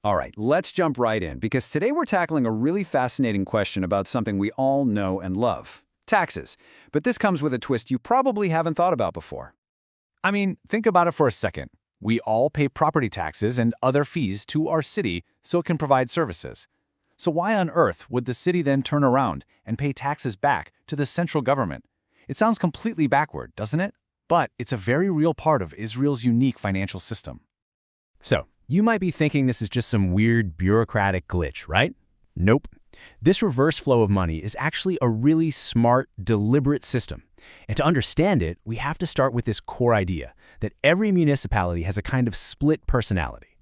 All right, let's jump right in, because today we're tackling a really fascinating question about something we all know and love: taxes. But this comes with a twist you probably haven't thought about before. I mean, think about it for a second. We all pay property taxes and other fees to our city so it can provide services. So why on earth would the city then turn around and pay taxes back to the central government? It sounds completely backward, doesn't it? But it's a very real part of Israel's unique financial system. So, you might be thinking this is just some weird bureaucratic glitch, right? Nope. This reverse flow of money is actually a really smart, deliberate system. And to understand it, we have to start with this core idea that every municipality has a kind of split personality.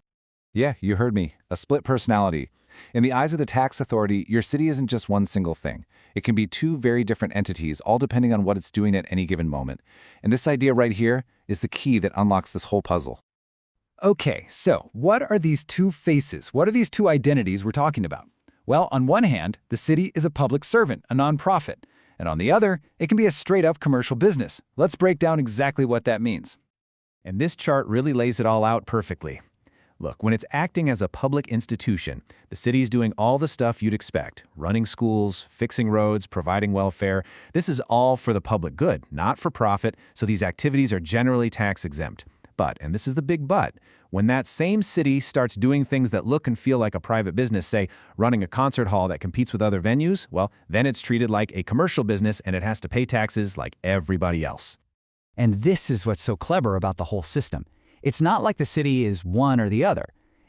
Yeah, you heard me. A split personality. In the eyes of the tax authority, your city isn't just one single thing. It can be two very different entities, all depending on what it's doing at any given moment. And this idea right here is the key that unlocks this whole puzzle. Okay, so what are these two faces? What are these two identities we're talking about? Well, on one hand, the city is a public servant, a nonprofit. And on the other, it can be a straight-up commercial business. Let's break down exactly what that means. And this chart really lays it all out perfectly. Look, when it's acting as a public institution, the city's doing all the stuff you'd expect: running schools, fixing roads, providing welfare. This is all for the public good, not for profit, so these activities are generally tax-exempt. But, and this is the big but, when that same city starts doing things that look and feel like a private business, say running a concert hall that competes with other venues, well, then it's treated like a commercial business and it has to pay taxes like everybody else. And this is what's so clever about the whole system. It's not like the city is one or the other.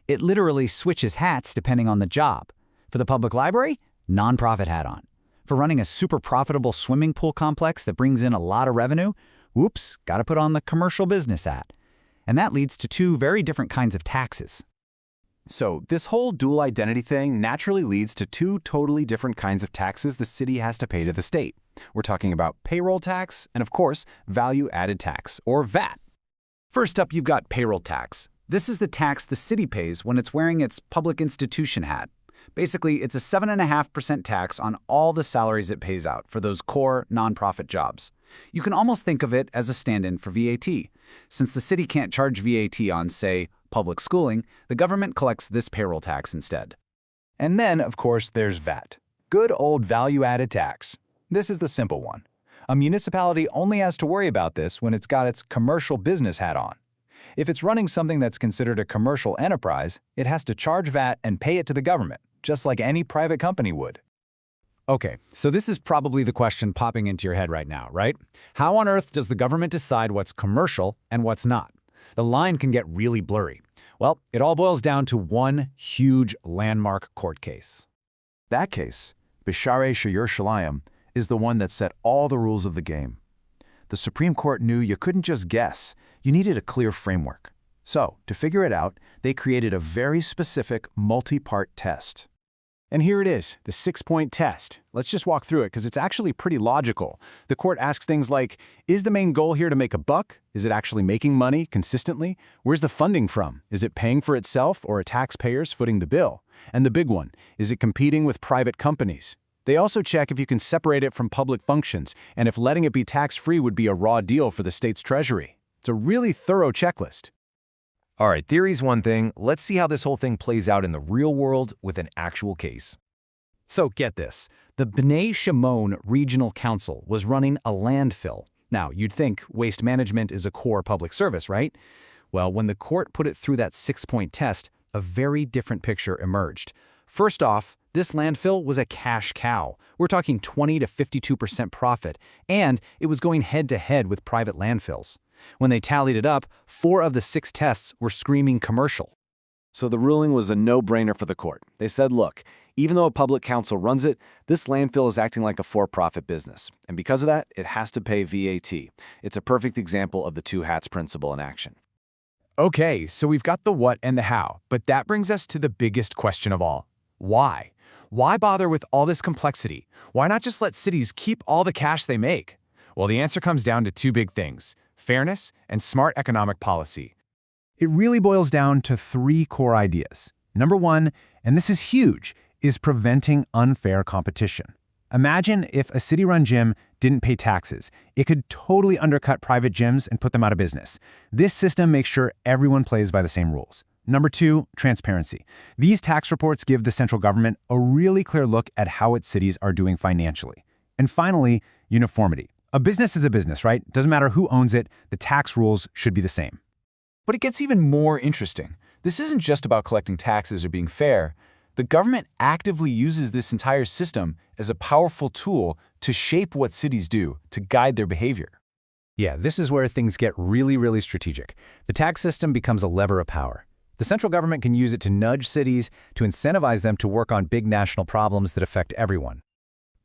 It literally switches hats depending on the job. For the public library, nonprofit hat on. For running a super profitable swimming pool complex that brings in a lot of revenue, whoops, gotta put on the commercial business hat. And that leads to two very different kinds of taxes. So this whole dual identity thing naturally leads to two totally different kinds of taxes the city has to pay to the state. We're talking about payroll tax and, of course, value-added tax, or VAT. First up, you've got payroll tax. This is the tax the city pays when it's wearing its public institution hat. Basically, it's a 7.5% tax on all the salaries it pays out for those core nonprofit jobs. You can almost think of it as a stand-in for VAT. Since the city can't charge VAT on, say, public schooling, the government collects this payroll tax instead. And then, of course, there's VAT. Good old value-added tax. This is the simple one. A municipality only has to worry about this when it's got its commercial business hat on. If it's running something that's considered a commercial enterprise, it has to charge VAT and pay it to the government, just like any private company would. Okay, so this is probably the question popping into your head right now, right? How on earth does the government decide what's commercial and what's not? The line can get really blurry. Well, it all boils down to one huge landmark court case. That case, Bisharei Yerushalayim, is the one that set all the rules of the game. The Supreme Court knew you couldn't just guess, you needed a clear framework. So, to figure it out, they created a very specific multi-part test. And here it is, the 6-point test. Let's just walk through it because it's actually pretty logical. The court asks things like, is the main goal here to make a buck? Is it actually making money consistently? Where's the funding from? Is it paying for itself or are taxpayers footing the bill? And the big one, is it competing with private companies? They also check if you can separate it from public functions and if letting it be tax-free would be a raw deal for the state's treasury. It's a really thorough checklist. All right, theory's one thing. Let's see how this whole thing plays out in the real world with an actual case. So get this, the Bnei Shimon Regional Council was running a landfill. Now, you'd think waste management is a core public service, right? Well, when the court put it through that 6-point test, a very different picture emerged. First off, this landfill was a cash cow. We're talking 20 to 52% profit, and it was going head-to-head with private landfills. When they tallied it up, 4 of the 6 tests were screaming commercial. So the ruling was a no-brainer for the court. They said, look, even though a public council runs it, this landfill is acting like a for-profit business. And because of that, it has to pay VAT. It's a perfect example of the two hats principle in action. Okay, so we've got the what and the how, but that brings us to the biggest question of all. Why? Why bother with all this complexity? Why not just let cities keep all the cash they make? Well, the answer comes down to 2 big things: fairness and smart economic policy. It really boils down to 3 core ideas. Number 1, and this is huge, is preventing unfair competition. Imagine if a city-run gym didn't pay taxes. It could totally undercut private gyms and put them out of business. This system makes sure everyone plays by the same rules. Number 2, transparency. These tax reports give the central government a really clear look at how its cities are doing financially. And finally, uniformity. A business is a business, right? Doesn't matter who owns it, the tax rules should be the same. But it gets even more interesting. This isn't just about collecting taxes or being fair. The government actively uses this entire system as a powerful tool to shape what cities do, to guide their behavior. Yeah, this is where things get really strategic. The tax system becomes a lever of power. The central government can use it to nudge cities, to incentivize them to work on big national problems that affect everyone.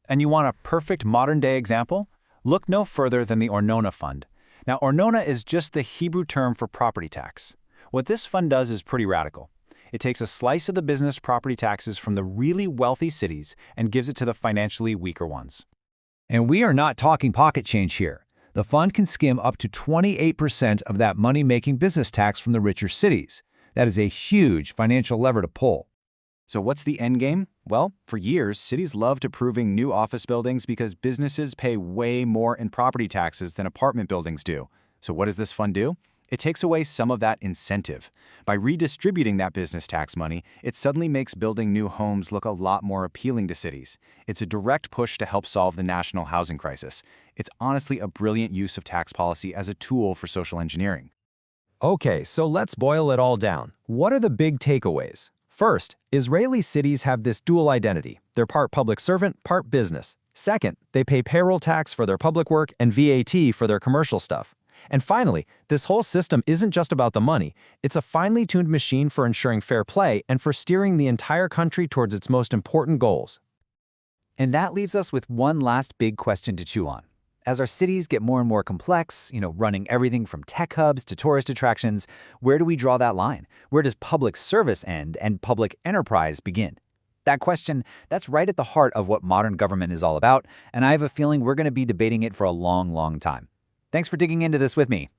And you want a perfect modern-day example? Look no further than the Arnona Fund. Now, Arnona is just the Hebrew term for property tax. What this fund does is pretty radical. It takes a slice of the business property taxes from the really wealthy cities and gives it to the financially weaker ones. And we are not talking pocket change here. The fund can skim up to 28% of that money-making business tax from the richer cities. That is a huge financial lever to pull. So what's the end game? Well, for years, cities loved approving new office buildings because businesses pay way more in property taxes than apartment buildings do. So what does this fund do? It takes away some of that incentive. By redistributing that business tax money, it suddenly makes building new homes look a lot more appealing to cities. It's a direct push to help solve the national housing crisis. It's honestly a brilliant use of tax policy as a tool for social engineering. Okay, so let's boil it all down. What are the big takeaways? First, Israeli cities have this dual identity. They're part public servant, part business. Second, they pay payroll tax for their public work and VAT for their commercial stuff. And finally, this whole system isn't just about the money. It's a finely tuned machine for ensuring fair play and for steering the entire country towards its most important goals. And that leaves us with one last big question to chew on. As our cities get more and more complex, running everything from tech hubs to tourist attractions, where do we draw that line? Where does public service end and public enterprise begin? That question, that's right at the heart of what modern government is all about, and I have a feeling we're going to be debating it for a long time. Thanks for digging into this with me.